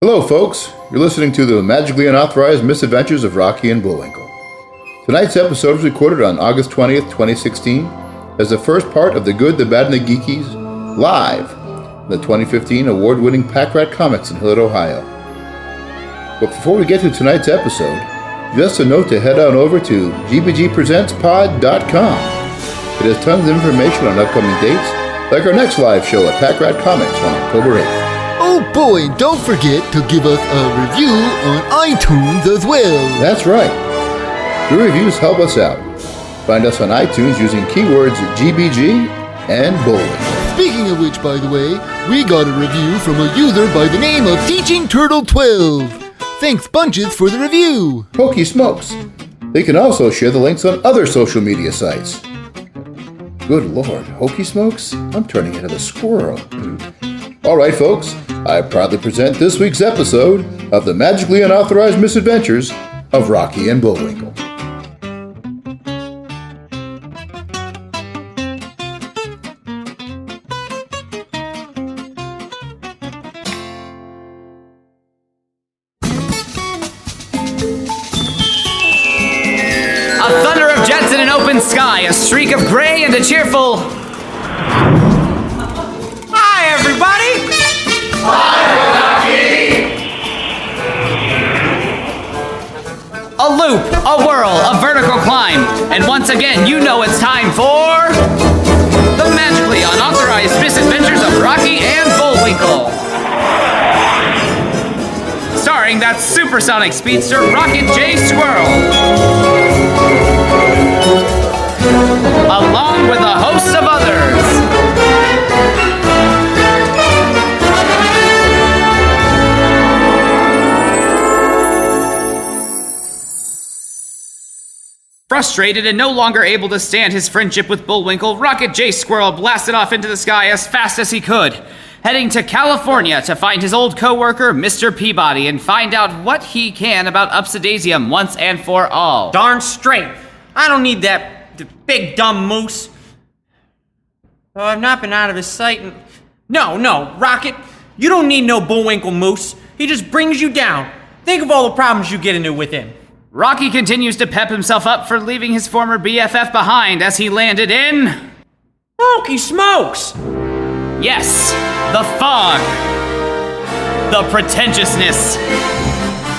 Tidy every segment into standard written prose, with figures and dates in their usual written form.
Hello, folks. You're listening to the magically unauthorized Misadventures of Rocky and Bullwinkle. Tonight's episode was recorded on August 20th, 2016, as the first part of The Good, the Bad, and the Geekies live, the 2015 award-winning Pack Rat Comics in Hillard, Ohio. But before we get to tonight's episode, just a note to head on over to gbgpresentspod.com. It has tons of information on upcoming dates, like our next live show at Pack Rat Comics on October 8th. Oh boy, and don't forget to give us a review on iTunes as well. That's right. Your reviews help us out. Find us on iTunes using keywords GBG and Bullwinkle. Speaking of which, by the way, we got a review from a user by the name of Teaching Turtle 12. Thanks bunches for the review. Hokey smokes. They can also share the links on other social media sites. Good Lord, Hokey smokes? I'm turning into the squirrel. Alright folks, I proudly present this week's episode of the magically unauthorized misadventures of Rocky and Bullwinkle. A thunder of jets in an open sky, a streak of gray and a cheerful... Hi, everybody! Hi, Rocky! A loop, a whirl, a vertical climb, and once again, you know it's time for... the magically unauthorized misadventures of Rocky and Bullwinkle. Starring that supersonic speedster, Rocket J. Squirrel. Along with a host of others. Frustrated and no longer able to stand his friendship with Bullwinkle, Rocket J. Squirrel blasted off into the sky as fast as he could, heading to California to find his old co-worker, Mr. Peabody, and find out what he can about Upsidaisium once and for all. Darn straight. I don't need that big dumb moose. Oh, I've not been out of his sight and... No, Rocket. You don't need no Bullwinkle moose. He just brings you down. Think of all the problems you get into with him. Rocky continues to pep himself up for leaving his former BFF behind as he landed in... Hokey smokes! Yes, the fog. The pretentiousness.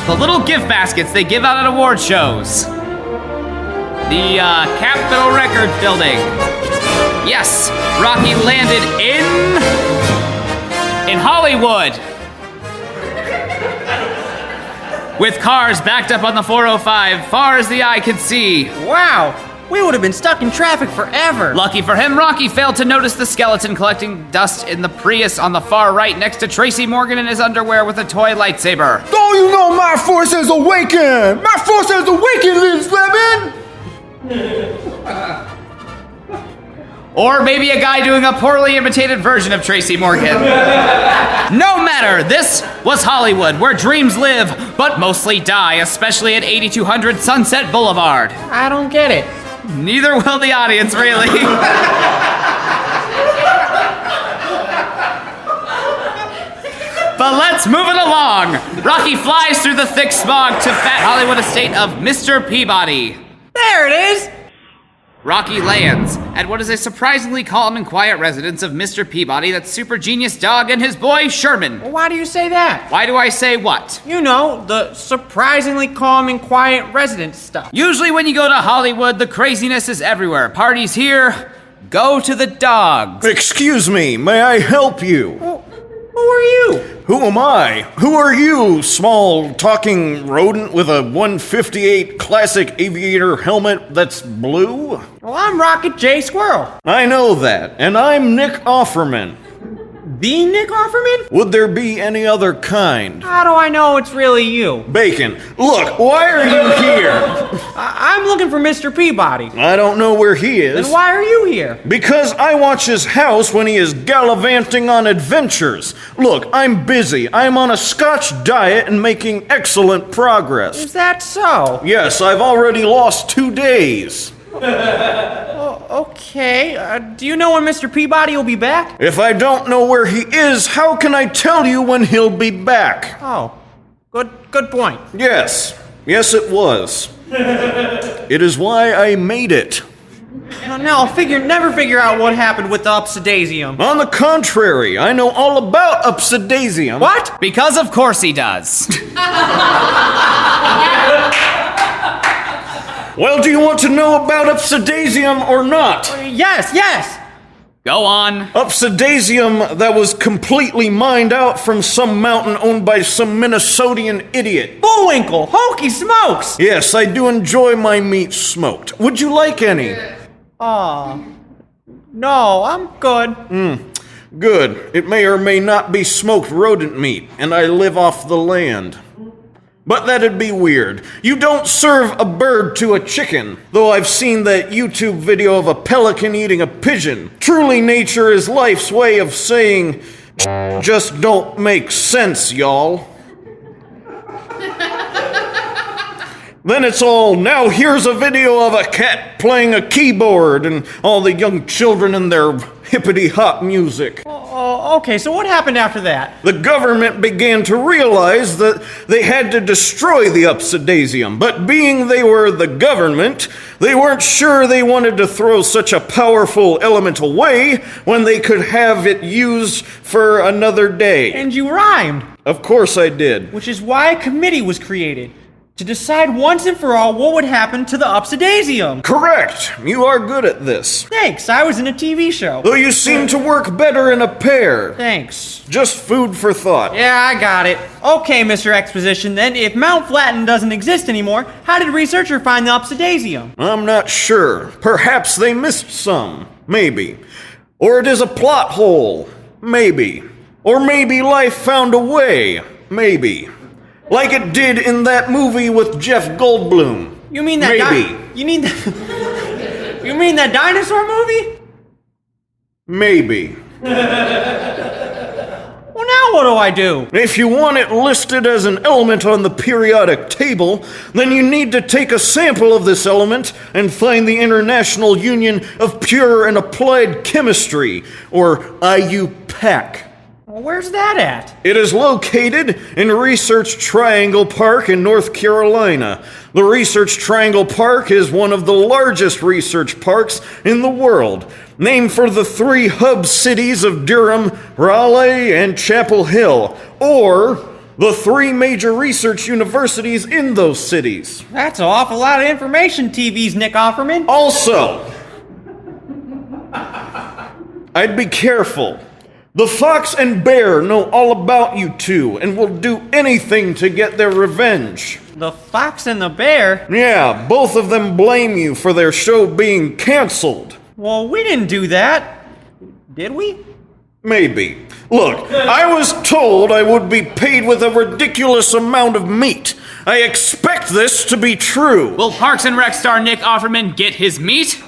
The little gift baskets they give out at award shows. The Capitol Records building. Yes, Rocky landed in Hollywood. With cars backed up on the 405, far as the eye could see. Wow, we would have been stuck in traffic forever. Lucky for him, Rocky failed to notice the skeleton collecting dust in the Prius on the far right next to Tracy Morgan in his underwear with a toy lightsaber. Don't you know my force has awakened? My force has awakened, little Slabin! Or maybe a guy doing a poorly imitated version of Tracy Morgan. No matter, this was Hollywood, where dreams live, but mostly die, especially at 8200 Sunset Boulevard. I don't get it. Neither will the audience, really. But let's move it along. Rocky flies through the thick smog to fat Hollywood estate of Mr. Peabody. There it is. Rocky lands at what is a surprisingly calm and quiet residence of Mr. Peabody, that super genius dog, and his boy, Sherman. Why do you say that? Why do I say what? You know, the surprisingly calm and quiet residence stuff. Usually when you go to Hollywood, the craziness is everywhere. Parties here, go to the dogs. Excuse me, may I help you? Well, who are you? Who am I? Who are you, small talking rodent with a 158 classic aviator helmet that's blue? Well, I'm Rocket J. Squirrel. I know that, and I'm Nick Offerman. The Nick Offerman? Would there be any other kind? How do I know it's really you? Bacon, look, why are you here? I'm looking for Mr. Peabody. I don't know where he is. Then why are you here? Because I watch his house when he is gallivanting on adventures. Look, I'm busy. I'm on a Scotch diet and making excellent progress. Is that so? Yes, I've already lost 2 days. Okay, do you know when Mr. Peabody will be back? If I don't know where he is, how can I tell you when he'll be back? Oh, good point. Yes, it was. It is why I made it. No, I'll never figure out what happened with the Upsidaisium. On the contrary, I know all about Upsidaisium. What? Because of course he does. Well, do you want to know about Upsidaisium or not? Yes. Go on. Upsidaisium that was completely mined out from some mountain owned by some Minnesotian idiot. Bullwinkle, Hokey smokes. Yes, I do enjoy my meat smoked. Would you like any? No, I'm good. Good. It may or may not be smoked rodent meat, and I live off the land. But that'd be weird. You don't serve a bird to a chicken, though I've seen that YouTube video of a pelican eating a pigeon. Truly, nature is life's way of saying, just don't make sense, y'all. Then it's all, now here's a video of a cat playing a keyboard and all the young children and their hippity-hop music. Okay, so what happened after that? The government began to realize that they had to destroy the Upsidaisium, but being they were the government, they weren't sure they wanted to throw such a powerful element away when they could have it used for another day. And you rhymed. Of course I did. Which is why a committee was created, to decide once and for all what would happen to the Upsidaisium. Correct. You are good at this. Thanks, I was in a TV show. Though you seem to work better in a pair. Thanks. Just food for thought. Yeah, I got it. Okay, Mr. Exposition, then, if Mount Flatten doesn't exist anymore, how did a researcher find the Upsidaisium? I'm not sure. Perhaps they missed some. Maybe. Or it is a plot hole. Maybe. Or maybe life found a way. Maybe. Like it did in that movie with Jeff Goldblum. You mean that Maybe. You mean that dinosaur movie? Maybe. Well, now what do I do? If you want it listed as an element on the periodic table, then you need to take a sample of this element and find the International Union of Pure and Applied Chemistry, or IUPAC. Well, where's that at? It is located in Research Triangle Park in North Carolina. The Research Triangle Park is one of the largest research parks in the world, named for the three hub cities of Durham, Raleigh, and Chapel Hill, or the three major research universities in those cities. That's an awful lot of information, TV's Nick Offerman. Also, I'd be careful. The fox and bear know all about you two and will do anything to get their revenge. The fox and the bear? Yeah, both of them blame you for their show being canceled. Well, we didn't do that. Did we? Maybe. Look, I was told I would be paid with a ridiculous amount of meat. I expect this to be true. Will Parks and Rec star Nick Offerman get his meat?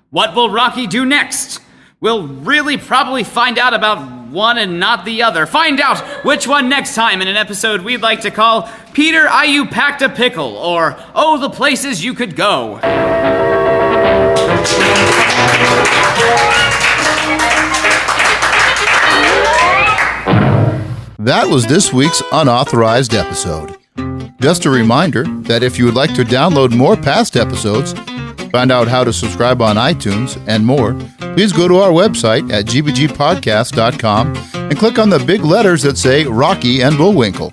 What will Rocky do next? We'll really probably find out about one and not the other. Find out which one next time in an episode we'd like to call Peter, You Packed a Pickle, or Oh, the Places You Could Go. That was this week's Unauthorized episode. Just a reminder that if you would like to download more past episodes, find out how to subscribe on iTunes, and more, please go to our website at gbgpodcast.com and click on the big letters that say Rocky and Bullwinkle.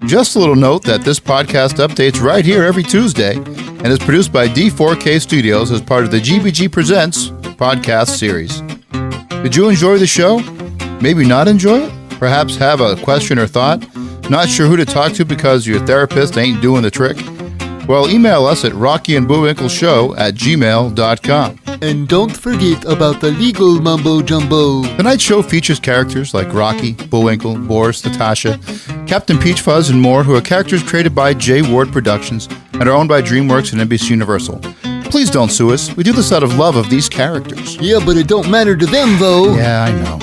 Just a little note that this podcast updates right here every Tuesday and is produced by D4K Studios as part of the GBG Presents podcast series. Did you enjoy the show? Maybe not enjoy it? Perhaps have a question or thought? Not sure who to talk to because your therapist ain't doing the trick? Well, email us at rockyandbullwinkleshow@gmail.com. And don't forget about the legal mumbo-jumbo. Tonight's show features characters like Rocky, Bullwinkle, Boris, Natasha, Captain Peach Fuzz, and more, who are characters created by J. Ward Productions and are owned by DreamWorks and NBC Universal. Please don't sue us. We do this out of love of these characters. Yeah, but it don't matter to them, though. Yeah, I know.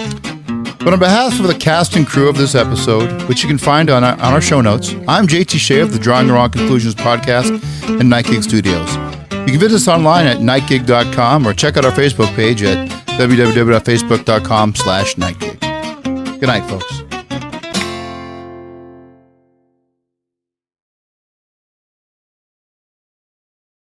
But on behalf of the cast and crew of this episode, which you can find on our show notes, I'm JT Shea of the Drawing the Wrong Conclusions podcast and Night King Studios. You can visit us online at nightgig.com or check out our Facebook page at www.facebook.com/nightgig. Good night, folks.